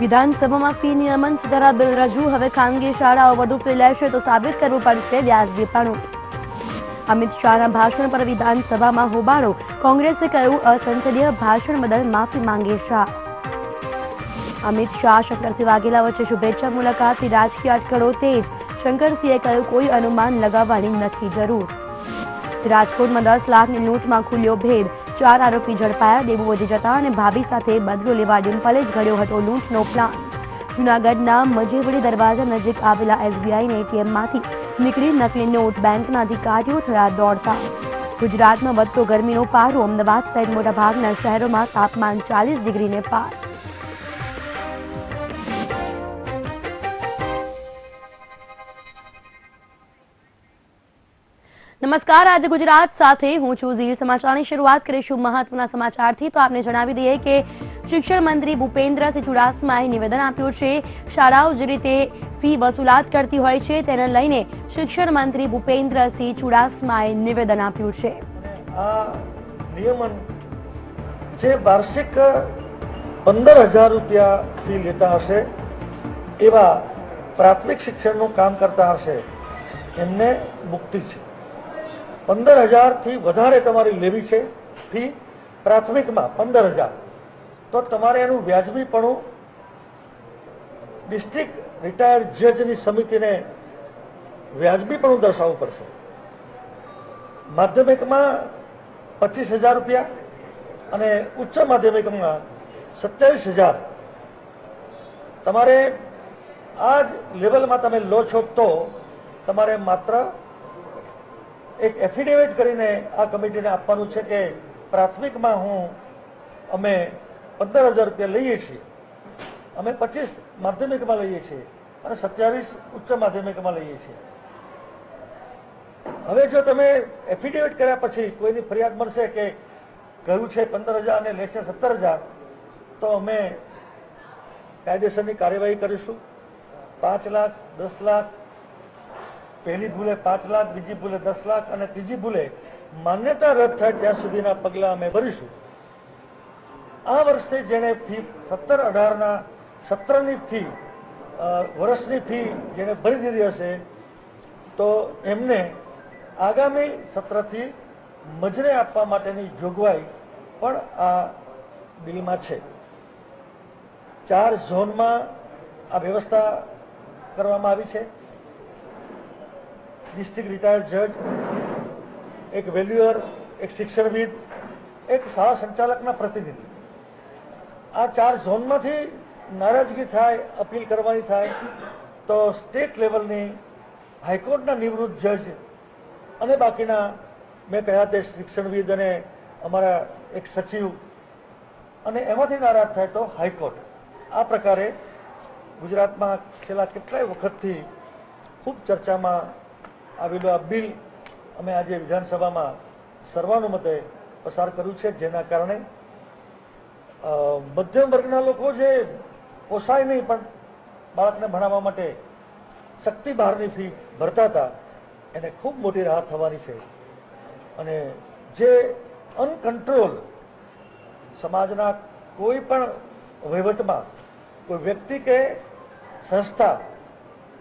વિધાનસભામાં ફી નિયમન સુધારા બિલ રજૂ. હવે ખાનગી શાળાઓ વધુ ફી લેશે તો સાબિત કરવું પડશે વ્યાજબીપણું. અમિત શાહના ભાષણ પર વિધાનસભામાં હોબાળો. કોંગ્રેસે કહ્યું અસંસદીય ભાષણ બદલ માફી માંગે શાહ. અમિત શાહ શંકરસિંહ વાઘેલા વચ્ચે શુભેચ્છા મુલાકાતથી રાજકીય અટકળો તેજ. શંકરસિંહે કહ્યું કોઈ અનુમાન લગાવવાની નથી જરૂર. રાજકોટમાં 10 લાખની લૂંટમાં ખુલ્યો ભેદ. 4 આરોપી ઝડપાયા. દેવું વધી જતા અને ભાભી સાથે બદલો લેવા ડિમ્પલે જ ઘડ્યો હતો લૂંટનો પ્લાન. જૂનાગઢના મજેવડી દરવાજા નજીક આવેલા એસબીઆઈના એટીએમમાંથી નીકળી નકલી નોટ. બેંકના અધિકારીઓ થયા દોડતા. ગુજરાતમાં વધતો ગરમીનો પારો. અમદાવાદ સહિત મોટાભાગના શહેરોમાં તાપમાન 40 ડિગ્રીને પાર. નમસ્કાર, આજે ગુજરાત સાથે હું છું ઝીલ. સમાચારની શરૂઆત કરીશું મહત્વના સમાચારથી. તો આપને જણાવી દઈએ કે શિક્ષણ મંત્રી ભૂપેન્દ્રસિંહ ચુડાસમાએ નિવેદન આપ્યું છે. શાળાઓ જે રીતે ફી વસૂલાત કરતી હોય છે તેને લઈને શિક્ષણ મંત્રી ભૂપેન્દ્રસિંહ ચુડાસમાએ નિવેદન આપ્યું છે. આ નિયમન જે વાર્ષિક 15,000 રૂપિયા ફી લેતા હશે એવા પ્રાથમિક શિક્ષણનું કામ કરતા હશે એમને મુક્તિ છે. 15,000 થી વધારે તમારી લેવી છે ફી પ્રાથમિકમાં 15,000, તો તમારે એનું વ્યાજબીપણું ડિસ્ટ્રિક્ટ રિટાયર્ડ જજની સમિતિને વ્યાજબીપણું દર્શાવવું પડશે. માધ્યમિકમાં 25,000 રૂપિયા અને ઉચ્ચ માધ્યમિકમાં 27,000. તમારે આ જ લેવલમાં તમે લો છો તો તમારે માત્ર એક એફિડેવિટ કરીને આ કમિટીને આપવાનું છે કે પ્રાથમિકમાં અમે 15,000 રૂપિયા લઈએ છીએ, અમે 25 માધ્યમિકમાં લઈએ છીએ અને 27 ઉચ્ચ માધ્યમિકમાં લઈએ છીએ. હવે જો તમે એફિડેવિટ કર્યા પછી કોઈની ફરિયાદ મળશે કે કહ્યું છે 15,000 અને લેશે 17,000, તો અમે કાયદેસરની કાર્યવાહી કરીશું. 5 લાખ, 10 લાખ, પહેલી ભૂલે 5 લાખ, બીજી ભૂલે 10 લાખ અને ત્રીજી ભૂલે માન્યતા રદ થાય ત્યાં સુધીના પગલા અમે ભરીશું. આ વર્ષે જેને ફી 17-18ના સત્રની ફી વર્ષની ફી જેને ભરી દીધી હશે તો એમને આગામી સત્રથી મજરે આપવા માટેની જોગવાઈ પણ આ બિલમાં છે. 4 ઝોનમાં આ વ્યવસ્થા કરવામાં આવી છે. ડિસ્ટ્રિક્ટ રિટાયર્ડ જજ, એક વેલ્યુઅર, એક શિક્ષણવિદ, એક શાળા સંચાલકના પ્રતિનિધિ. આ 4 ઝોનમાંથી નારાજગી થાય, અપીલ કરવાની થાય તો સ્ટેટ લેવલની હાઈકોર્ટના નિવૃત્ત જજ અને બાકીના મેં કહ્યા તે શિક્ષણવિદ અને અમારા એક સચિવ અને એમાંથી નારાજ થાય તો હાઈકોર્ટ. આ પ્રકારે ગુજરાતમાં છેલ્લા કેટલાય વખતથી ખૂબ ચર્ચામાં આવેલું આ બિલ અમે આજે વિધાનસભામાં સર્વાનુમતે પસાર કર્યું છે, જેના કારણે મધ્યમ વર્ગના લોકો જે પોસાય નહીં પણ બાળકને ભણાવવા માટે શક્તિ બહારની ફી ભરતા હતા એને ખૂબ મોટી રાહત થવાની છે. અને જે અનકન્ટ્રોલ સમાજના કોઈ પણ વહીવટમાં કોઈ વ્યક્તિ કે સંસ્થા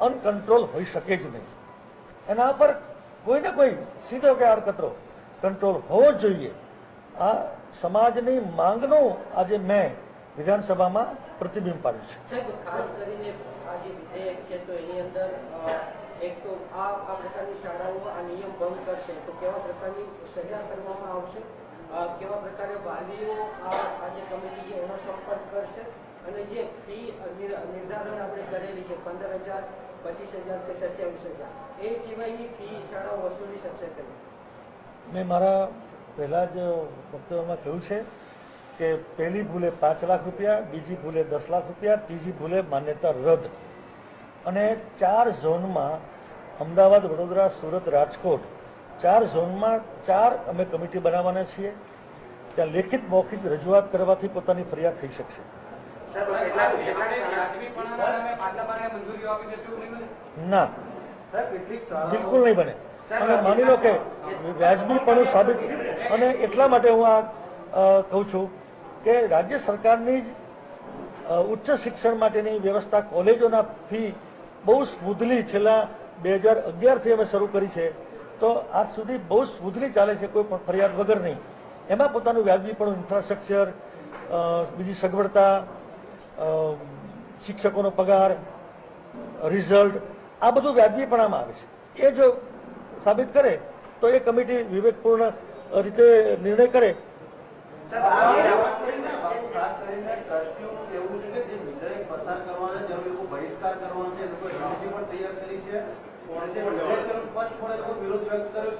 અનકન્ટ્રોલ હોઈ શકે જ નહીં. એના પર કોઈને કોઈ સીધો કે આડકતરો કંટ્રોલ હોવો જ જોઈએ. આ સમાજની માંગનું આજે મેં વિધાનસભામાં પ્રતિબિંબ પાડ્યું છે. ખાસ કરીને આ જે વિધેયક છે તો એની અંદર એક તો આ પ્રકારની શાળાઓ આ નિયમ ભંગ કરશે તો કેવા પ્રકારની સજા કરવામાં આવશે, કેવા પ્રકારે વાલીઓ આ જે કમિટી છે એનો સંપર્ક કરશે અને જે ફી નિર્ધારણ આપણે કરેલી છે 15,000, 25,000 કે 27,000 એ સિવાયની ફી શાળાઓ વસૂલી શકશે કે નહીં? મેં મારા પહેલા જ વક્તવ્યમાં કહ્યું છે કે પહેલી ભૂલે 5 લાખ રૂપિયા, બીજી ભૂલે 10 લાખ રૂપિયા, ત્રીજી ભૂલે માન્યતા રદ. અને 4 ઝોનમાં અમદાવાદ, વડોદરા, સુરત, રાજકોટ 4 ઝોનમાં 4 અમે કમિટી બનાવવાના છીએ. ત્યાં લેખિત મૌખિક રજૂઆત કરવાથી પોતાની ફરિયાદ થઈ શકશે. ના, બિલકુલ નહીં બને. અને માની લો કે વ્યાજબીપણું સાબિત, અને એટલા માટે હું આ કહું છું કે રાજ્ય સરકારની ઉચ્ચ શિક્ષણ માટેની વ્યવસ્થા કોલેજોના ફી બહુ સ્મૂધલી છેલ્લા 2011થી અમે શરૂ કરી છે, તો આજ સુધી બહુ સ્મૂધલી ચાલે છે, કોઈ પણ ફરિયાદ વગર નહીં. એમાં પોતાનું વ્યાજબીપણું, ઇન્ફ્રાસ્ટ્રક્ચર, બીજી સગવડતા, શિક્ષકોનો પગાર, રિઝલ્ટ, આ બધું વ્યાજબીપણામાં આવે છે. એ જો સાબિત કરે તો એ કમિટી વિવેકપૂર્ણ રીતે નિર્ણય કરે.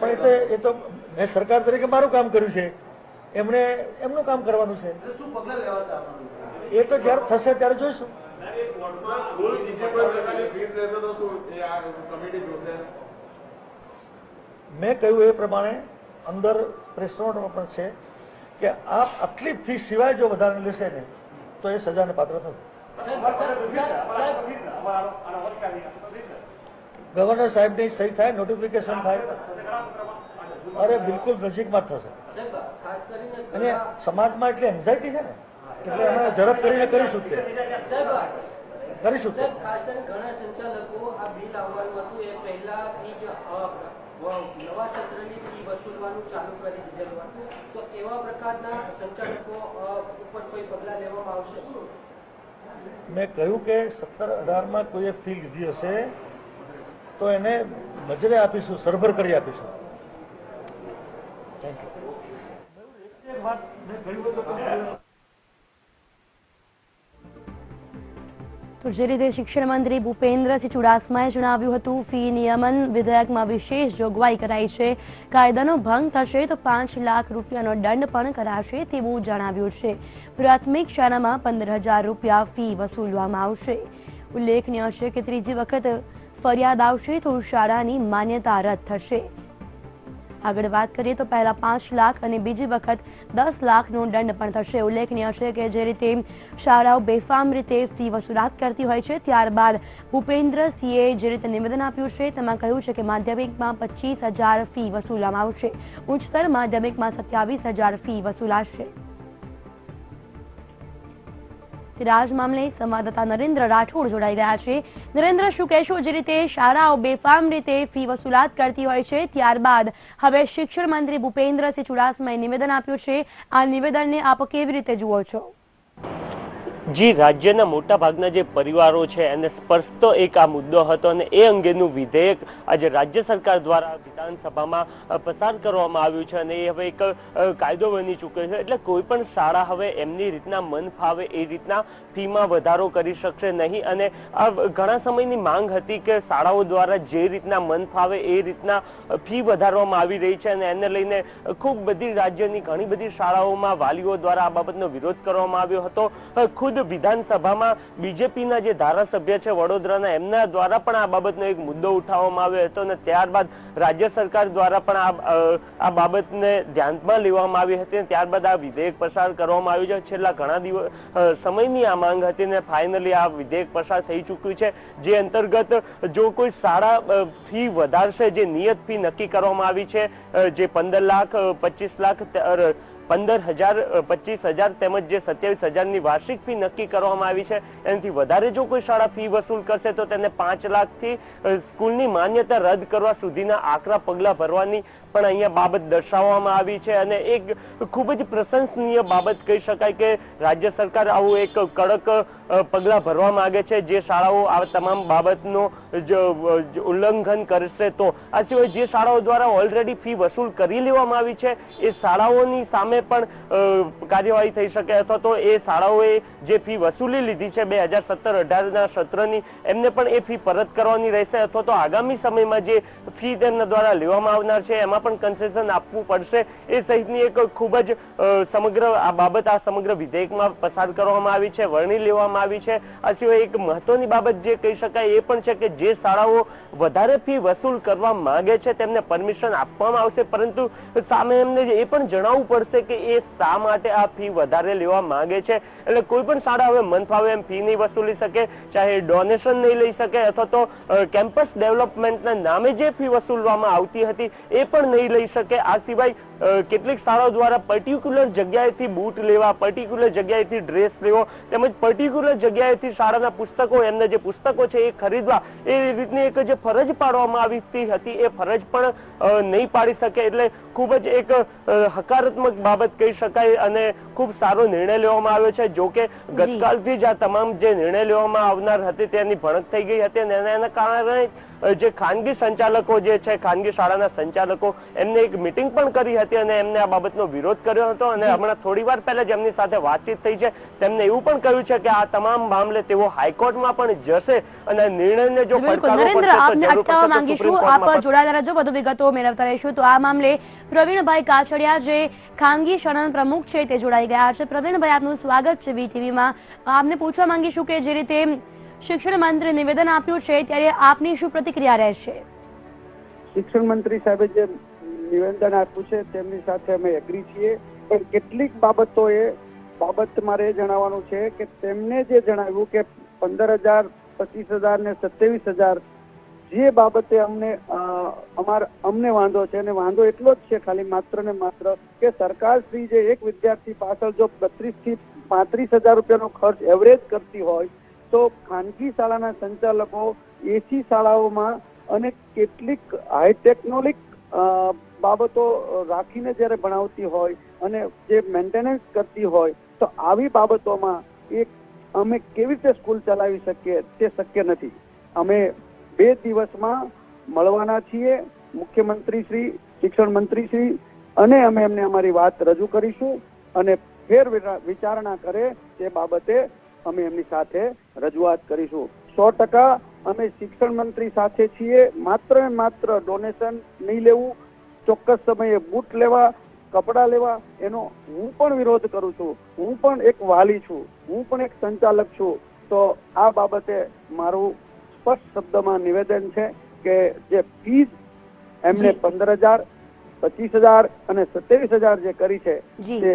પણ એ તો મેં સરકાર તરીકે મારું કામ કર્યું છે, એમણે એમનું કામ કરવાનું છે. એ તો જયારે થશે ત્યારે જોઈશું. મેં કહ્યું એ પ્રમાણે અંદર પ્રેસ નોટમાં પણ છે કે આપ આટલી ફી સિવાય જો વધારે લેશે ને તો એ સજાને પાત્ર થશે. ગવર્નર સાહેબની સહી થાય, નોટિફિકેશન થાય, અરે બિલકુલ નજીકમાં જ થશે. અને સમાજમાં એટલી એન્ઝાયટી છે ને, એટલે અમે ઝડપ કરીને કરીશું. ખાસ કરીને ઘણા સંચાલકો આ બિલ આવવાનું હતું એ પહેલાથી જ નવા સત્રની ફી વસૂલવાનું ચાલુ કરી દીધેલું હતું, તો એવા પ્રકારના સંચાલકો ઉપર કોઈ પગલાં લેવામાં આવશે? મેં કહ્યું કે 17-18માં કોઈએ ફી લીધી હશે તો એને નજરે આપીશું, સરભર કરી આપીશું. તો જે રીતે શિક્ષણ મંત્રી ભૂપેન્દ્રસિંહ ચુડાસમાએ જણાવ્યું હતું, ફી નિયમન વિધેયકમાં વિશેષ જોગવાઈ કરાઈ છે. કાયદાનો ભંગ થશે તો 5 લાખ રૂપિયાનો દંડ પણ કરાશે તેવું જણાવ્યું છે. પ્રાથમિક શાળામાં 15,000 રૂપિયા ફી વસૂલવામાં આવશે. ઉલ્લેખનીય છે કે ત્રીજી વખત ફરિયાદ આવશે તો શાળાની માન્યતા રદ થશે. આગળ વાત કરીએ તો પહેલા 5 લાખ અને બીજી વખત 10 લાખનો દંડ પણ થશે. ઉલ્લેખનીય છે કે જે રીતે શાળાઓ બેફામ રીતે ફી વસૂલાત કરતી હોય છે, ત્યારબાદ ભૂપેન્દ્રસિંહે જે રીતે નિવેદન આપ્યું છે તેમાં કહ્યું છે કે માધ્યમિકમાં 25,000 ફી વસૂલવામાં આવશે, ઉચ્ચતર માધ્યમિકમાં 27,000 ફી વસૂલાશે. રાજ મામલે સંવાદદાતા નરેન્દ્ર રાઠોડ જોડાઈ ગયા છે. નરેન્દ્ર, શું કહેશો? જે રીતે શાળાઓ બેફામ રીતે ફી વસૂલાત કરતી હોય છે, ત્યારબાદ હવે શિક્ષણ મંત્રી ભૂપેન્દ્રસિંહ ચુડાસમાએ નિવેદન આપ્યું છે, આ નિવેદનને આપ કેવી રીતે જુઓ છો? જી, રાજ્યના મોટા ભાગના જે પરિવારો છે એને સ્પર્શતો એક આ મુદ્દો હતો અને એ અંગેનું વિધેયક આજે રાજ્ય સરકાર દ્વારા વિધાનસભામાં પસાર કરવામાં આવ્યું છે અને એ હવે એક કાયદો બની ચૂક્યો છે. એટલે કોઈ પણ શાળા હવે એમની રીતના મન ફાવે એ રીતના ફીમાં વધારો કરી શકશે નહીં. અને આ ઘણા સમયની માંગ હતી કે શાળાઓ દ્વારા જે રીતના મન ફાવે એ રીતના ફી વધારવામાં આવી રહી છે અને એને લઈને ખૂબ બધી રાજ્યની ઘણી બધી શાળાઓમાં વાલીઓ દ્વારા આ બાબતનો વિરોધ કરવામાં આવ્યો હતો. ખુદ વિધાનસભામાં બીજેપીના જે ધારાસભ્ય છે વડોદરાના, એમના દ્વારા પણ આ બાબતનો એક મુદ્દો ઉઠાવવામાં આવ્યો હતો અને ત્યારબાદ રાજ્ય સરકાર દ્વારા પણ આ બાબતને ધ્યાનમાં લેવામાં આવી હતી. ત્યારબાદ આ વિધેયક પસાર કરવામાં આવ્યું છે. છેલ્લા ઘણા સમયની આ માંગ હતી ને ફાઇનલી આ વિધેયક પસાર થઈ ચૂક્યું છે, જે અંતર્ગત જો કોઈ શાળા ફી વધારશે, જે નિયત ફી નક્કી કરવામાં આવી છે, જે 15 લાખ, 25 લાખ, 15,000, 25,000 તેમજ જે 27,000ની વાર્ષિક ફી નક્કી કરવામાં આવી છે, એનાથી વધારે જો કોઈ શાળા ફી વસૂલ કરશે તો તેને 5 લાખથી સ્કૂલની માન્યતા રદ કરવા સુધીના આકરા પગલા ભરવાની પણ અહીંયા બાબત દર્શાવવામાં આવી છે. અને એક ખૂબ જ પ્રશંસનીય બાબત કહી શકાય કે રાજ્ય સરકાર આવું એક કડક પગલા ભરવા માંગે છે. જે શાળાઓ આ તમામ બાબતનો ઉલ્લંઘન કરશે તો આ સિવાય જે શાળાઓ દ્વારા ઓલરેડી ફી વસૂલ કરી લેવામાં આવી છે એ શાળાઓની સામે પણ કાર્યવાહી થઈ શકે, અથવા તો એ શાળાઓએ જે ફી વસૂલી લીધી છે 2017-18ના સત્રની, એમને પણ એ ફી પરત કરવાની રહેશે, અથવા તો આગામી સમયમાં જે ફી તેમના દ્વારા લેવામાં આવનાર છે એમાં પણ કન્સેશન આપવું પડશે. એ સહિતની એક ખૂબ જ સમગ્ર આ બાબત આ સમગ્ર વિધેયકમાં પસાર કરવામાં આવી છે, વર્ણી લેવામાં આવી છે. આ સિવાય એક મહત્વની બાબત જે કહી શકાય એ પણ છે કે જે શાળાઓ વધારે ફી વસૂલ કરવા માંગે છે તેમને પરમિશન આપવામાં આવશે, પરંતુ સામે એમને એ પણ જણાવવું પડશે કે એ શા માટે આ ફી વધારે લેવા માંગે છે. એટલે કોઈ પણ શાળા હવે મન ફાવે એમ ફી નહીં વસૂલી શકે, ચાહે ડોનેશન નહીં લઈ શકે, અથવા તો કેમ્પસ ડેવલપમેન્ટના નામે જે ફી વસૂલવામાં આવતી હતી એ પણ નહીં લઈ શકે. આ સિવાય કેટલીક શાળાઓ દ્વારા પર્ટિક્યુલર જગ્યાએથી બૂટ લેવા, પર્ટિક્યુલર જગ્યાએથી ડ્રેસ લેવો, તેમજ પર્ટિક્યુલર જગ્યાએથી શાળાના પુસ્તકો, એમના જે પુસ્તકો છે એ ખરીદવા, એ રીતની એક જે ફરજ પાડવામાં આવી હતી એ ફરજ પણ નહીં પાડી શકે. એટલે ખૂબ જ એક હકારાત્મક બાબત કહી શકાય અને ખૂબ સારો નિર્ણય લેવામાં આવ્યો છે. જો કે ગતકાલથી જ આ તમામ જે નિર્ણય લેવામાં આવનાર હતી તેની ભણક થઈ ગઈ હતી અને એના કારણે જે ખાનગી સંચાલકો જે છે, ખાનગી શાળાના સંચાલકો, એમને એક મિટિંગ પણ કરી હતી અને એમને આ બાબતનો વિરોધ કર્યો હતો. અને હમણાં થોડી વાર પહેલા જ એમની સાથે વાતચીત થઈ છે. તેમને એવું પણ કહ્યું છે કે આ તમામ મામલે તેઓ હાઈકોર્ટમાં પણ જશે અને નિર્ણયને જો અટકાવવા માંગીશું. આપ જોડાયેલા રહેજો, વધુ વિગતો મેળવતા રહીશું. તો આ મામલે પ્રવીણભાઈ કાછડિયા, જે ખાનગી શાળાના પ્રમુખ છે, તે જોડાઈ ગયા છે. પ્રવીણભાઈ, આપનું સ્વાગત છે વીટીવીમાં. આપને પૂછવા માંગીશું કે જે રીતે શિક્ષણ મંત્રી નિવેદન આપ્યું છે ત્યારે આપની શું પ્રતિક્રિયા રહેશે? શિક્ષણ મંત્રી સાહેબે જે નિવેદન આપ્યું છે તેમની સાથે અમે એગ્રી છીએ, પણ કેટલીક બાબત મારે જણાવવાનું છે કે તેમને જે જણાવ્યું કે 15,000, 25,000 ને 27,000 જે બાબતે અમને વાંધો છે, અને વાંધો એટલો જ છે ખાલી માત્ર ને માત્ર કે સરકાર શ્રી જે એક વિદ્યાર્થી પાછળ જો 32,000 થી 35,000 રૂપિયાનો ખર્ચ એવરેજ કરતી હોય તો ખાનગી શાળાના સંચાલકો એસી શાળાઓમાં અને કેટલીક હાઈટેકનોલિક બાબતો રાખીને જ્યારે ભણાવતી હોય અને જે મેન્ટેનન્સ કરતી હોય તો આવી બાબતોમાં અમે કેવી રીતે સ્કૂલ ચલાવી શકીએ તે શક્ય નથી. અમે 2 દિવસમાં મળવાના છીએ મુખ્યમંત્રી શ્રી, શિક્ષણ મંત્રી શ્રી, અને અમે એમને અમારી વાત રજૂ કરીશું અને ફેર વિચારણા કરે તે બાબતે અમે એમની સાથે રજૂઆત કરીશું. 100% અમે શિક્ષણ મંત્રી સાથે છીએ. માત્ર ને માત્ર ડોનેશન નહીં લેવું, ચોક્કસ સમયે બૂટ લેવા, કપડા લેવા, એનો હું પણ વિરોધ કરું છું. હું પણ એક વાલી છું, હું પણ એક સંચાલક છું. તો આ બાબતે મારું સ્પષ્ટ શબ્દમાં નિવેદન છે કે જે ફીસ એમને 15,000, 25,000 અને 27,000 જે કરી છે તે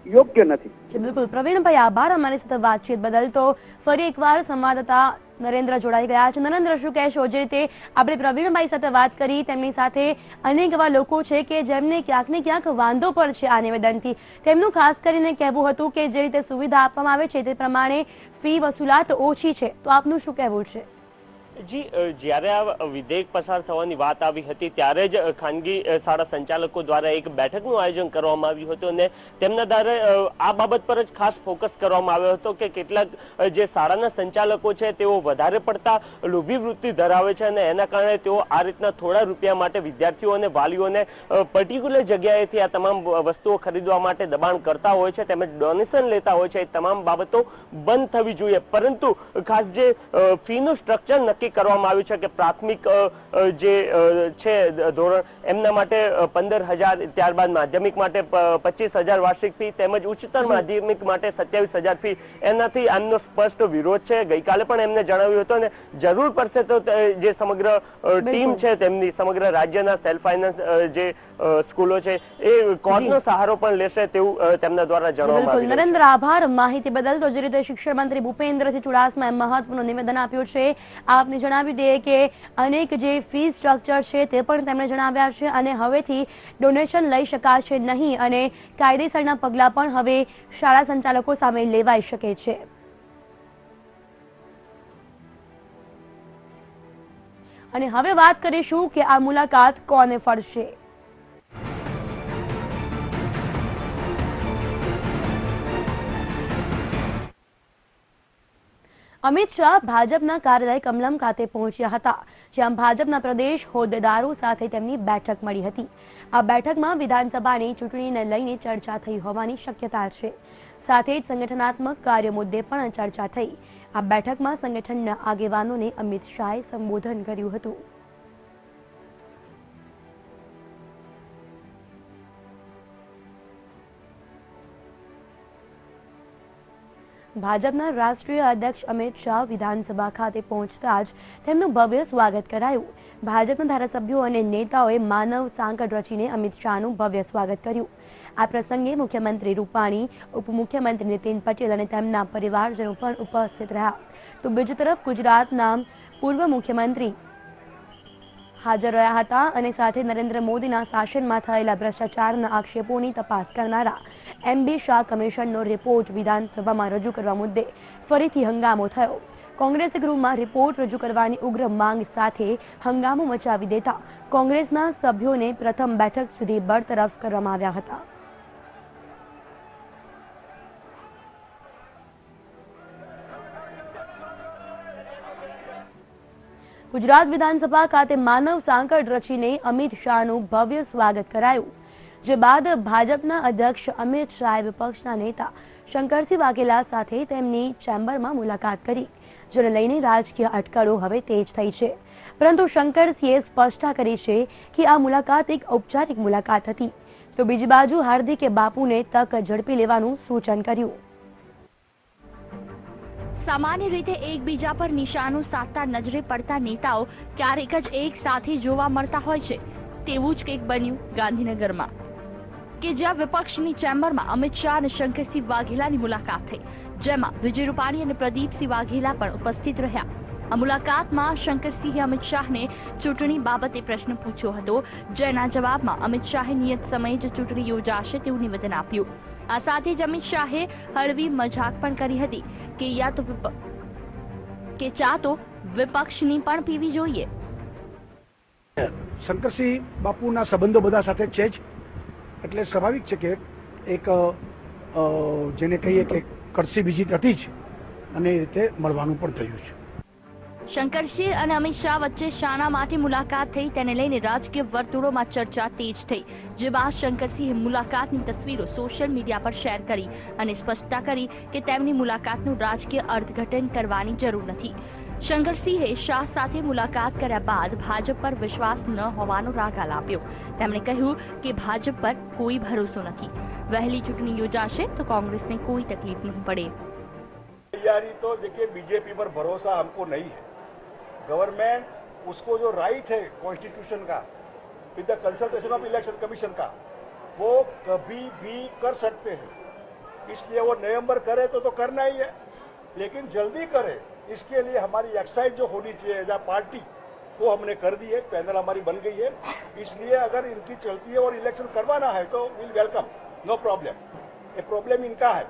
યોગ્ય નથી. બિલકુલ પ્રવીણભાઈ, આભાર અમારી સાથે વાતચીત બદલ. તો ફરી એકવાર સંવાદદાતા નરેન્દ્ર જોડાઈ ગયા છે. નરેન્દ્ર, શું કહેશો? જે રીતે આપણે પ્રવીણભાઈ સાથે વાત કરી, તેમની સાથે અનેક એવા લોકો છે કે જેમને ક્યાંક ને ક્યાંક વાંધો પણ છે આ નિવેદનથી. તેમનું ખાસ કરીને કહેવું હતું કે જે રીતે સુવિધા આપવામાં આવે છે તે પ્રમાણે ફી વસૂલાત ઓછી છે. તો આપનું શું કહેવું છે? જી, જ્યારે આ વિધેયક પસાર થવાની વાત આવી હતી ત્યારે જ ખાનગી શાળા સંચાલકો દ્વારા એક બેઠકનું આયોજન કરવામાં આવ્યું હતું અને તેમના દ્વારા આ બાબત પર જ ખાસ ફોકસ કરવામાં આવ્યો હતો કે કેટલાક જે શાળાના સંચાલકો છે તેઓ વધારે પડતા લોભી વૃત્તિ ધરાવે છે અને એના કારણે તેઓ આ રીતના થોડા રૂપિયા માટે વિદ્યાર્થીઓ અને વાલીઓને પર્ટિક્યુલર જગ્યાએથી આ તમામ વસ્તુઓ ખરીદવા માટે દબાણ કરતા હોય છે, તેમજ ડોનેશન લેતા હોય છે. એ તમામ બાબતો બંધ થવી જોઈએ. પરંતુ ખાસ જે ફીનું સ્ટ્રક્ચર નક્કી કરવામાં આવ્યું છે કે પ્રાથમિક જે છે ધોરણ એમના માટે 15,000, ત્યારબાદ માધ્યમિક માટે 25,000 વાર્ષિક ફી, તેમજ ઉચ્ચતર માધ્યમિક માટે 27,000 ફી. એનાથી આમનો સ્પષ્ટ વિરોધ છે. ગઈકાલે પણ એમને જણાવ્યું હતું અને જરૂર પડશે તો જે સમગ્ર ટીમ છે તેમની, સમગ્ર રાજ્યના સેલ્ફ ફાઇનાન્સ જે સ્કૂલો છે એ કોર્ટનો સહારો પણ લેશે તેવું તેમના દ્વારા જણાવવામાં આવ્યું છે. નરેન્દ્ર, આભાર માહિતી બદલ. તો જે રીતે શિક્ષણ મંત્રી ભૂપેન્દ્રસિંહ ચુડાસમાએ મહત્વનું નિવેદન આપ્યું છે, આપને જણાવી દઈએ કે અનેક જે ફી સ્ટ્રક્ચર છે તે પણ તેમણે જણાવ્યા છે અને હવેથી ડોનેશન લઈ શકાશે નહીં અને કાયદેસરના પગલાં પણ હવે શાળા સંચાલકો સામે લેવાઈ શકે છે. અને હવે વાત કરીશું કે આ મુલાકાત કોને ફળશે. અમિત શાહ ભાજપના કાર્યાલય કમલમ ખાતે પહોંચ્યા હતા, જ્યાં ભાજપના પ્રદેશ હોદ્દેદારો સાથે તેમની બેઠક મળી હતી. આ બેઠકમાં વિધાનસભાની ચૂંટણીને લઈને ચર્ચા થઈ હોવાની શક્યતા છે. સાથે જ સંગઠનાત્મક કાર્ય મુદ્દે પણ ચર્ચા થઈ. આ બેઠકમાં સંગઠનના આગેવાનોને અમિત શાહે સંબોધન કર્યું હતું. ભાજપના રાષ્ટ્રીય અધ્યક્ષ અમિત શાહ વિધાનસભા ખાતે પહોંચતા જ તેમનું ભવ્ય સ્વાગત કરાયું. ભાજપના ધારાસભ્યો અને નેતાઓએ માનવ સાંકળ રચીને અમિત શાહનું ભવ્ય સ્વાગત કર્યું. આ પ્રસંગે મુખ્યમંત્રી રૂપાણી, ઉપમુખ્યમંત્રી નીતિન પટેલ અને તેમના પરિવારજનો પણ ઉપસ્થિત રહ્યા. તો બીજી તરફ ગુજરાતના પૂર્વ મુખ્યમંત્રી હાજર રહ્યા હતા અને સાથે નરેન્દ્ર મોદીના શાસનમાં થયેલા ભ્રષ્ટાચારના આક્ષેપોની તપાસ કરનારા MB શાહ કમિશનનો રિપોર્ટ વિધાનસભામાં રજૂ કરવા મુદ્દે ફરીથી હંગામો થયો. કોંગ્રેસે ગૃહમાં રિપોર્ટ રજૂ કરવાની ઉગ્ર માંગ સાથે હંગામો મચાવી દેતા કોંગ્રેસના સભ્યોને પ્રથમ બેઠક સુધી બરતરફ કરવામાં આવ્યા હતા. ગુજરાત વિધાનસભા ખાતે માનવ સાંકળ રચીને અમિત શાહનું ભવ્ય સ્વાગત કરાયું. જે બાદ ભાજપના અધ્યક્ષ અમિત શાહે વિપક્ષના નેતા શંકરસિંહ વાઘેલા સાથે તેમની ચેમ્બરમાં મુલાકાત કરી, જેને લઈને રાજકીય અટકળો હવે તેજ થઈ છે. પરંતુ શંકરસિંહે સ્પષ્ટતા કરી છે કે આ મુલાકાત એક ઔપચારિક મુલાકાત હતી, તો બીજી બાજુ હાર્દિકે બાપુને તક ઝડપી લેવાનું સૂચન કર્યું. સામાન્ય રીતે એકબીજા પર નિશાનો સાધતા નજરે પડતા નેતાઓ ક્યારેક જ એક સાથે જોવા મળતા હોય છે. તેવું જ કંઈક બન્યું ગાંધીનગરમાં, કે જ્યાં વિપક્ષની ચેમ્બરમાં અમિત શાહ અને શંકરસિંહ વાઘેલાની મુલાકાત થઈ, જેમાં વિજય રૂપાણી અને પ્રદીપસિંહ વાઘેલા પણ ઉપસ્થિત રહ્યા. આ મુલાકાતમાં શંકરસિંહે અમિત શાહને ચૂંટણી બાબતે પ્રશ્ન પૂછ્યો હતો, જેના જવાબમાં અમિત શાહે નિયત સમયે જ ચૂંટણી યોજાશે તેવું નિવેદન આપ્યું. આ સાથે જ અમિત શાહે હળવી મજાક પણ કરી હતી કે ચા તો વિપક્ષની પણ પીવી જોઈએ. શંકરસિંહ બાપુના સંબંધો બધા સાથે છે જ, એટલે સ્વાભાવિક છે કે એક જેને કહીએ કે કડસી વિઝિટ હતી જ, અને એ રીતે મળવાનું પણ થયું છે. શંકરસિંહ અને અમિત શાહ વચ્ચે શાના માટે મુલાકાત થઈ તેને લઈને રાજકીય વર્તુળોમાં ચર્ચા તેજ થઈ. જે બાદ શંકરસિંહે મુલાકાતની તસવીરો સોશિયલ મીડિયા પર શેર કરી અને સ્પષ્ટતા કરી કે તેમની મુલાકાતનું રાજકીય અર્થઘટન કરવાની જરૂર નથી. શંકરસિંહે શાહ સાથે મુલાકાત કર્યા બાદ ભાજપ પર વિશ્વાસ ન હોવાનો રાગ આલાપ્યો. તેમણે કહ્યું કે ભાજપ પર કોઈ ભરોસો નથી. વહેલી ચૂંટણી યોજાશે તો કોંગ્रेसને कोई तकलीफ नहीं पड़े. तैयारी तो देखिए, बीजेपी पर भरोसा हमको नहीं है. गवर्नमेंट उसको जो राइट है कॉन्स्टिट्यूशन का with the consultation of election commission का, वो कभी भी कर सकते हैं. इसलिए वो नवंबर करे तो करना ही है, लेकिन जल्दी करे इसके लिए हमारी एक्साइज जो होनी चाहिए एज अ पार्टी वो हमने कर दी है. पैनल हमारी बन गई है. इसलिए अगर इनकी चलती है और इलेक्शन करवाना है तो विल वेलकम, नो प्रॉब्लम. ये प्रॉब्लम इनका है.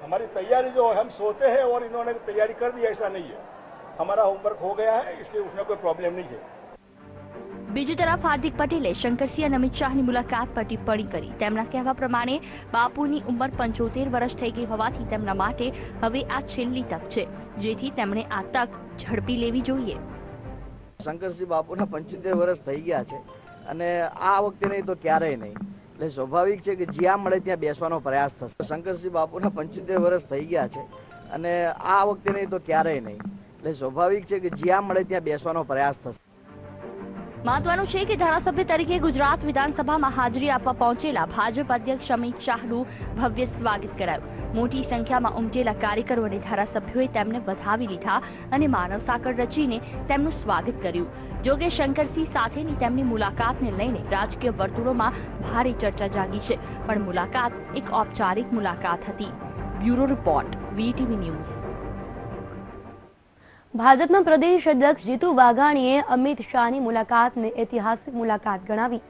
हमारी तैयारी जो है, हम सोते हैं और इन्होंने तैयारी कर दी, ऐसा नहीं है. हमारा होमवर्क हो गया है, इसलिए उसमें कोई प्रॉब्लम नहीं है. બીજી તરફ હાર્દિક પટેલે શંકરસિંહ અને અમિત શાહની મુલાકાત પર ટિપ્પણી કરી. તેમના કહેવા પ્રમાણે બાપુની ઉંમર 75 વર્ષ થઈ ગઈ હોવાથી તેમના માટે હવે આ છેલ્લી તક છે, જેથી તેમણે આ તક ઝડપી લેવી જોઈએ. શંકરસિંહ બાપુના 75 વર્ષ થઈ ગયા છે અને આ વખતે નહીં તો ક્યારેય નહીં, એટલે સ્વાભાવિક છે કે જ્યાં મળે ત્યાં બેસવાનો પ્રયાસ થશે. શંકરસિંહ બાપુના 75 વર્ષ થઈ ગયા છે અને આ વખતે નહીં તો ક્યારેય નહીં, એટલે સ્વાભાવિક છે કે જ્યાં મળે ત્યાં બેસવાનો પ્રયાસ થશે. મહત્વનું છે કે ધારાસભ્ય તરીકે ગુજરાત વિધાનસભામાં હાજરી આપવા પહોંચેલા ભાજપ અધ્યક્ષ અમિત શાહનું ભવ્ય સ્વાગત કરાયું. મોટી સંખ્યામાં ઉમટેલા કાર્યકરો અને ધારાસભ્યોએ તેમને વધાવી લીધા અને માનવ સાંકળ રચીને તેમનું સ્વાગત કર્યું. જોકે શંકરસિંહ સાથેની તેમની મુલાકાતને લઈને રાજકીય વર્તુળોમાં ભારે ચર્ચા જાગી છે, પણ મુલાકાત એક ઔપચારિક મુલાકાત હતી. Bureau report, VTV news. ભાજપના પ્રદેશ અધ્યક્ષ જીતુ વાઘાણીએ અમિત શાહની મુલાકાતને ઐતિહાસિક મુલાકાત ગણાવી.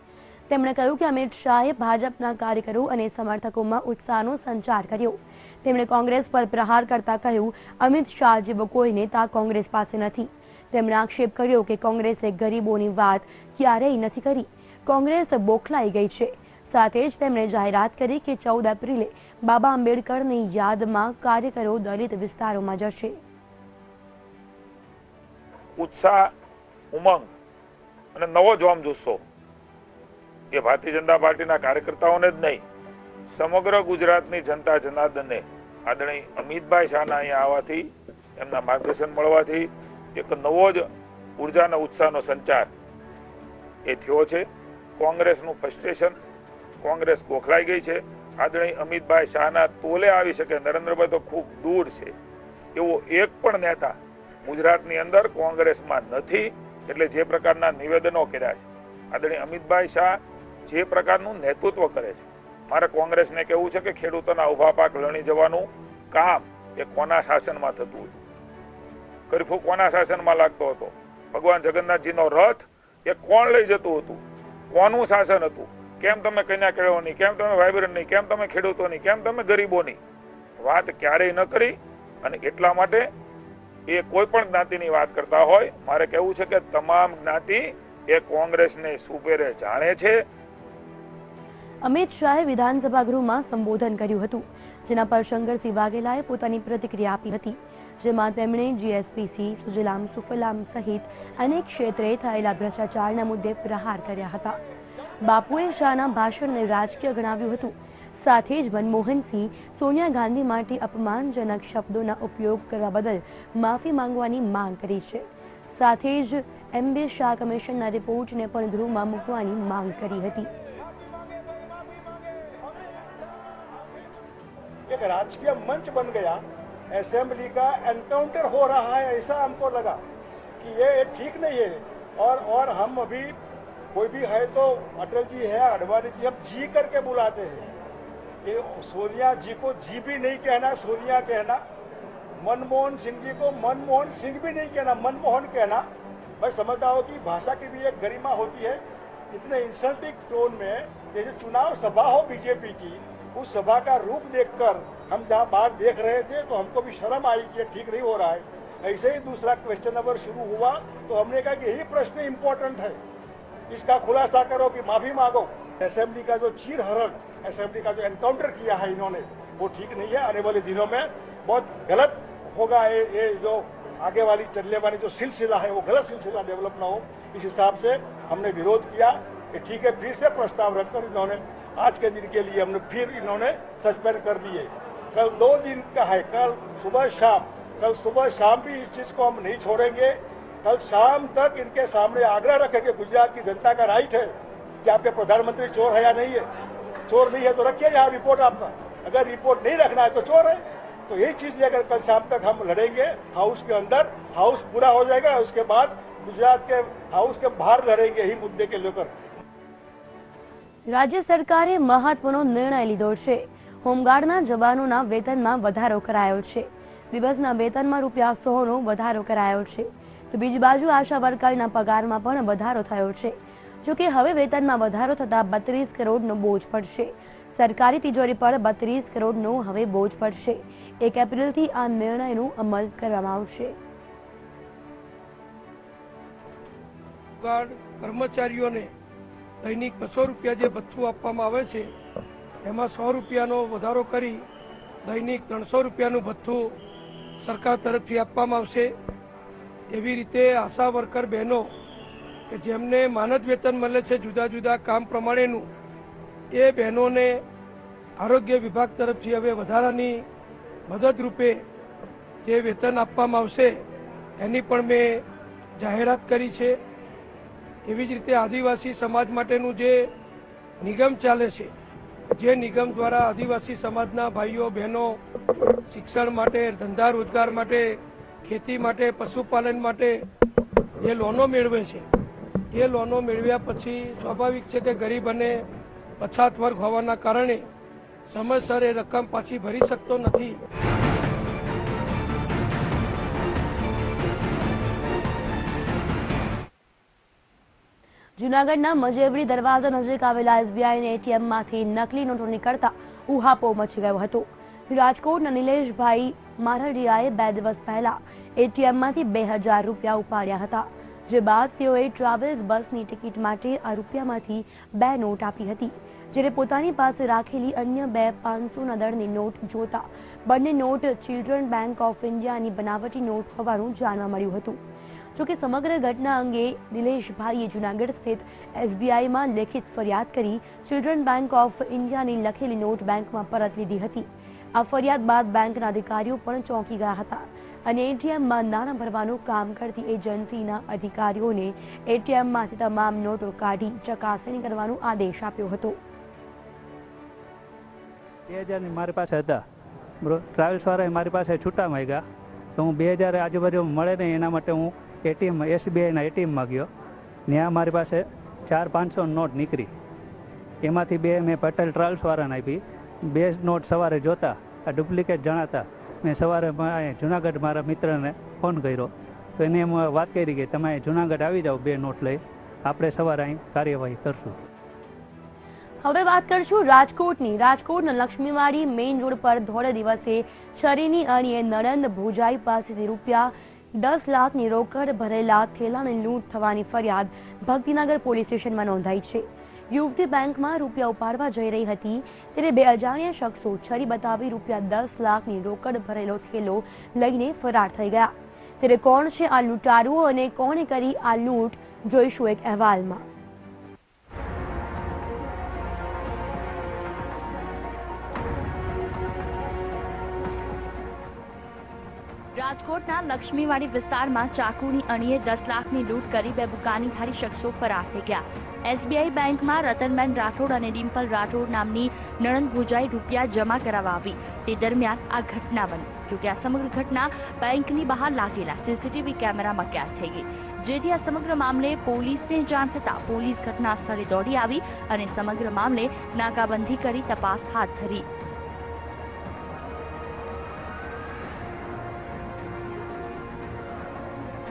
તેમણે કહ્યું કે અમિત શાહે ભાજપના કાર્યકરો અને સમર્થકોમાં ઉત્સાહનો સંચાર કર્યો. તેમણે કોંગ્રેસ પર પ્રહાર કરતા કહ્યું, અમિત શાહ જેવો કોઈ નેતા કોંગ્રેસ પાસે નથી. તેમણે આક્ષેપ કર્યો કે કોંગ્રેસે ગરીબોની વાત ક્યારેય નથી કરી. કોંગ્રેસ બોખલાઈ ગઈ છે. સાથે જ તેમણે જાહેરાત કરી કે 14 એપ્રિલે બાબા આંબેડકરની યાદમાં કાર્યકરો દલિત વિસ્તારોમાં જશે. ઉત્સાહ, ઉમંગ અને નવો જોમ જુસ્સો એ ભારતીય જનતા પાર્ટીના કાર્યકર્તાઓને જ નહીં, સમગ્ર ગુજરાતની જનતા જનાર્દનને આદરણીય અમિતભાઈ શાહના અહીંયા આવવાથી, એમના માર્ગદર્શન મળવાથી એક નવો જ ઉર્જા અને ઉત્સાહનો સંચાર એ થયો છે. કોંગ્રેસનું ફ્રસ્ટ્રેશન, કોંગ્રેસ ગોખલાઈ ગઈ છે. આદરણીય અમિતભાઈ શાહના તોલે આવી શકે, નરેન્દ્રભાઈ તો ખૂબ દૂર છે, એવો એક પણ નેતા ગુજરાતની અંદર કોંગ્રેસમાં નથી. એટલે જે પ્રકારના નિવેદનો કર્યા છે, આદરણીય અમિતભાઈ શાહ જે પ્રકારનું નેતૃત્વ કરે છે, મારે કોંગ્રેસને કહેવું છે કે ખેડૂતોના ઉભા પાક લણી જવાનું કામ એ કોના શાસનમાં થતું હતું? કર્ફ્યુ કોના શાસનમાં લાગતો હતો? ભગવાન જગન્નાથજીનો રથ એ કોણ લઈ જતું હતું, કોનું શાસન હતું, કેમ તમે કન્યા કેળવણી, કેમ તમે વાઇબ્રન્ટની, કેમ તમે ખેડૂતોની, કેમ તમે ગરીબોની વાત ક્યારેય ન કરી. અને એટલા માટે એ કોઈ પણ જ્ઞાતિની વાત કરતા હોય, મારે કહેવું છે કે તમામ જ્ઞાતિ એ કોંગ્રેસને સુપેરે જાણે છે. અમિત શાહે વિધાનસભા ગૃહમાં સંબોધન કર્યું હતું, જેના પર શંકરસિંહ વાઘેલાએ પોતાની પ્રતિક્રિયા આપી હતી, જેમાં તેમણે જીએસપીસી, સુજલામ સુફલામ સહિત અનેક ક્ષેત્રે થયેલા ભ્રષ્ટાચારના મુદ્દે પ્રહાર કર્યા હતા. બાપુએ શાહના ભાષણને રાજકીય ગણાવ્યું હતું. સાથે જ મનમોહનસિંહ, સોનિયા ગાંધી માટે અપમાનજનક શબ્દોના ઉપયોગ કરવા બદલ માફી માંગવાની માંગ કરી છે. સાથે જ એમબી શાહ કમિશનના રિપોર્ટને પણ ગૃહમાં મૂકવાની માંગ કરી હતી. एक राजकीय मंच बन गया, असेंबली का एनकाउंटर हो रहा है, ऐसा हमको लगा कि ये ठीक नहीं है. और हम अभी कोई भी है तो अटल जी है, अडवाणी जी, हम जी करके बुलाते हैं. कि सोनिया जी को जी भी नहीं कहना, सोनिया कहना. मनमोहन सिंह जी को मनमोहन सिंह भी नहीं कहना, मनमोहन कहना. मैं समझता हूँ कि भाषा की भी एक गरिमा होती है. इतने इंसल्टिंग टोन में जैसे चुनाव सभा हो बीजेपी की, उस सभा का रूप देखकर हम जहाँ बात देख रहे थे तो हमको भी शर्म आई कि ठीक नहीं हो रहा है. ऐसे ही दूसरा क्वेश्चन नंबर शुरू हुआ तो हमने कहा कि यही प्रश्न इम्पोर्टेंट है, इसका खुलासा करो कि माफी मांगो. असेंबली का जो चीरहरण, असेंबली का जो एनकाउंटर किया है इन्होंने, वो ठीक नहीं है. आने वाले दिनों में बहुत गलत होगा. ये जो आगे वाली चलने वाली जो सिलसिला है वो गलत सिलसिला डेवलप ना हो, इस हिसाब से हमने विरोध किया कि ठीक है, फिर से प्रस्ताव रखकर इन्होंने आज के दिन के लिए हमने फिर इन्होंने सस्पेंड कर दिए. कल 2 दिन का है, कल सुबह शाम भी इस चीज को हम नहीं छोड़ेंगे. कल शाम तक इनके सामने आग्रह रखें कि गुजरात की जनता का राइट है कि आपके प्रधानमंत्री चोर है या नहीं है. चोर नहीं है तो रखिए यहाँ रिपोर्ट आपका, अगर रिपोर्ट नहीं रखना है तो चोर है. तो यही चीज लेकर कल शाम तक हम लड़ेंगे हाउस के अंदर. हाउस पूरा हो जाएगा, उसके बाद गुजरात के हाउस के बाहर लड़ेंगे यही मुद्दे के लेकर. રાજ્ય સરકારે મહત્વનો નિર્ણય લીધો છે. હોમગાર્ડના જવાનોના વેતનમાં વધારો કરાયો છે. દિવસના વેતનમાં ₹100નો વધારો કરાયો છે. તો બીજી બાજુ આશા વર્કરના પગારમાં પણ વધારો થયો છે. જોકે હવે વેતનમાં વધારો થતા 32 કરોડનો બોજ પડશે. સરકારી તિજોરી પર 32 કરોડનો હવે બોજ પડશે. 1 એપ્રિલથી આ નિર્ણયનો અમલ કરવામાં આવશે. કર્મચારીઓને દૈનિક 200 રૂપિયા જે ભથ્થું આપવામાં આવે છે એમાં 100 રૂપિયાનો વધારો કરી દૈનિક 300 રૂપિયાનું ભથ્થું સરકાર તરફથી આપવામાં આવશે. એવી રીતે આશા વર્કર બહેનો કે જેમને માનદ વેતન મળે છે જુદા જુદા કામ પ્રમાણેનું, એ બહેનોને આરોગ્ય વિભાગ તરફથી હવે વધારાની મદદ રૂપે જે વેતન આપવામાં આવશે એની પણ મેં જાહેરાત કરી છે. એવી જ રીતે આદિવાસી સમાજ માટેનું જે નિગમ ચાલે છે, જે નિગમ દ્વારા આદિવાસી સમાજના ભાઈઓ બહેનો શિક્ષણ માટે, ધંધા રોજગાર માટે, ખેતી માટે, પશુપાલન માટે જે લોનો મેળવે છે, એ લોનો મેળવ્યા પછી સ્વાભાવિક છે કે ગરીબ અને પછાત વર્ગ હોવાના કારણે સમયસર એ રકમ પાછી ભરી શકતો નથી. જૂનાગઢના મજેવડી દરવાજા નજીક આવેલા એસબીઆઈના એટીએમમાંથી નકલી નોટો નીકળતા ઉહાપો મચી ગયો હતો. રાજકોટના નિલેશભાઈ મારડિયાએ 2 દિવસ પહેલા એટીએમમાંથી 2000 રૂપિયા ઉપાડ્યા હતા, જે બાદ તેઓએ ટ્રાવેલ્સ બસની ટિકિટ માટે આ રૂપિયામાંથી 2 નોટ આપી હતી. જ્યારે પોતાની પાસે રાખેલી અન્ય 2 500ના દળની નોટ જોતા બંને નોટ ચિલ્ડ્રન બેંક ઓફ ઇન્ડિયાની બનાવટી નોટ હોવાનું જાણવા મળ્યું હતું. જોકે સમગ્ર ઘટના અંગે નિલેશભાઈએ જૂનાગઢ સ્થિત એસબીઆઈમાં લેખિત ફરિયાદ કરી ચિલ્ડ્રન બેંક ઓફ ઇન્ડિયાની લખેલી નોટ બેંકમાં પરત લીધી હતી. આ ફરિયાદ બાદ બેંકના અધિકારીઓ પણ ચોંકી ગયા હતા અને એટીએમમાં નાણાં ભરવાનું કામ કરતી એજન્સીના અધિકારીઓને એટીએમમાંથી તમામ નોટો કાઢી ચકાસણી કરવાનો આદેશ આપ્યો હતો. 2000 મારી પાસે હતા, ટ્રાવેલ્સ વાળાએ મારી પાસે છૂટા માંગ્યા તો હું 2000 આજુબાજુ મળે ને એના માટે હું એટીએમ એસબીઆઈના એટીએમમાં ગયો. ત્યાં મારી પાસે 400-500 નોટ નીકળી. એમાંથી 2 મેં પટેલ ટ્રાવેલ્સ વાળાને આપી. 2 નોટ સવારે જોતા આ ડુપ્લિકેટ જણાતા મેં સવારે જુનાગઢ મારા મિત્રને ફોન કર્યો તો એને એમ વાત કરી કે તમે જુનાગઢ આવી જાઓ 2 નોટ લઈ. આપણે સવારે અહીં કાર્યવાહી કરશું. હવે વાત કરશું રાજકોટની. રાજકોટના લક્ષ્મીવાડી મેઇન રોડ પર ધોળે દિવસે શરીની અણીએ નણંદ ભુજાઈ પાસેથી ₹10 લાખની રોકડ ભરેલા થેલાની લૂંટ થવાની ફરિયાદ ભક્તિનગર પોલીસ સ્ટેશનમાં નોંધાઈ છે. યુવતી બેંકમાં રૂપિયા ઉપાડવા જઈ રહી હતી ત્યારે બે અજાણ્યા શખ્સો છરી બતાવી ₹10 લાખની રોકડ ભરેલો થેલો લઈને ફરાર થઈ ગયા. ત્યારે કોણ છે આ લૂંટારુઓ અને કોણે કરી આ લૂંટ, જોઈશું એક અહેવાલમાં. રાજકોટના લક્ષ્મીવાડી વિસ્તારમાં ચાકુની અણીએ 10 લાખની લૂંટ કરી બે બુકાનીધારી શખ્સો ફરાર થઈ ગયા. એસબીઆઈ બેંકમાં રતનબેન રાઠોડ અને ડિમ્પલ રાઠોડ નામની નણંદ ભુજાઈ રૂપિયા જમા કરાવવા આવી તે દરમિયાન આ ઘટના બની. જોકે આ સમગ્ર ઘટના બેંકની બહાર લાગેલા સીસીટીવી કેમેરામાં કેદ થઈ ગઈ, જેથી આ સમગ્ર મામલે પોલીસને જાણ થતા પોલીસ ઘટના સ્થળે દોડી આવી અને સમગ્ર મામલે નાકાબંધી કરી તપાસ હાથ ધરી.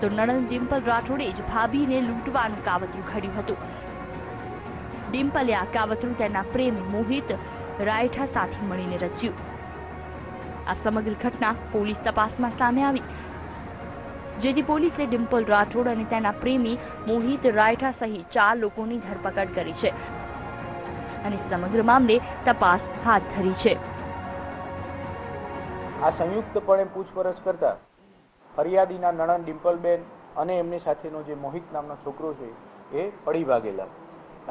તો નણંદ ડિમ્પલ રાઠોડે જ ભાભીને લૂંટવાનું કાવતરું ઘડ્યું હતું. ડિમ્પલે આ કાવતરું તેના પ્રેમી મોહિત રાયઠા સાથે મળીને રચ્યું. આ સમગ્ર ઘટના પોલીસ તપાસમાં સામે આવી, જેથી પોલીસે ડિમ્પલ રાઠોડ અને તેના પ્રેમી મોહિત રાયઠા સહિત 4 લોકોની ધરપકડ કરી છે અને સમગ્ર મામલે તપાસ હાથ ધરી છે. આ સંયુક્તપણે પૂછપરછ કરતા ફરિયાદીના નણંદ ડિમ્પલબેન અને એમની સાથેનો જે મોહિત નામનો છોકરો છે એ પડી ભાગેલા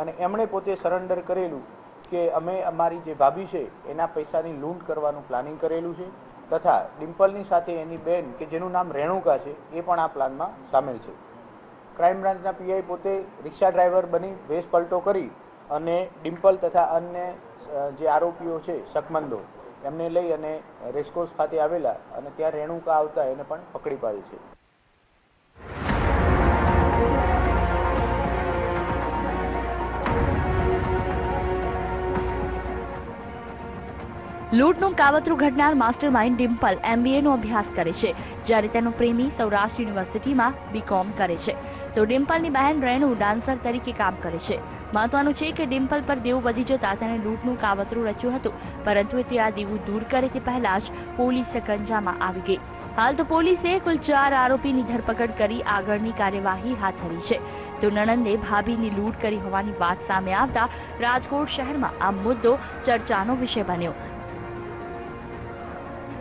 અને એમણે પોતે સરેન્ડર કરેલું કે અમે અમારી જે ભાભી છે એના પૈસાની લૂંટ કરવાનું પ્લાનિંગ કરેલું છે તથા ડિમ્પલની સાથે એની બેન કે જેનું નામ રેણુકા છે એ પણ આ પ્લાનમાં સામેલ છે. ક્રાઇમ બ્રાન્ચના પીઆઈ પોતે રિક્ષા ડ્રાઈવર બની વેશ પલટો કરી અને ડિમ્પલ તથા અન્ય જે આરોપીઓ છે શકમંદો એમને લઈ અને રેસકોર્સ ખાતે આવેલા અને ત્યાં રેણુકા આવતા એને પણ પકડી પાડી છે. લૂંટનું કાવતરું ઘડનાર માસ્ટર માઇન્ડ ડિમ્પલ MBA નો અભ્યાસ કરે છે, જ્યારે તેનો પ્રેમી સૌરાષ્ટ્ર યુનિવર્સિટીમાં BCom કરે છે. તો ડિમ્પલની બહેન રેણુ ડાન્સર તરીકે કામ કરે છે. મહત્વનું છે કે ડિમ્પલ પર દેવું વધી જતા તેણે લૂંટનું કાવતરું રચ્યું હતું, પરંતુ તે આ દેવું દૂર કરે તે પહેલા જ પોલીસ સકંજામાં આવી ગઈ. હાલ તો પોલીસે કુલ 4 આરોપીની ધરપકડ કરી આગળની કાર્યવાહી હાથ ધરી છે. તો નણંદે ભાભીની લૂંટ કરી હોવાની વાત સામે આવતા રાજકોટ શહેરમાં આ મુદ્દો ચર્ચાનો વિષય બન્યો.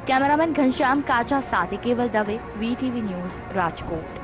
કેમેરામેન ઘનશ્યામ કાચા સાથે કેવલ દવે, VTV ન્યૂઝ, રાજકોટ.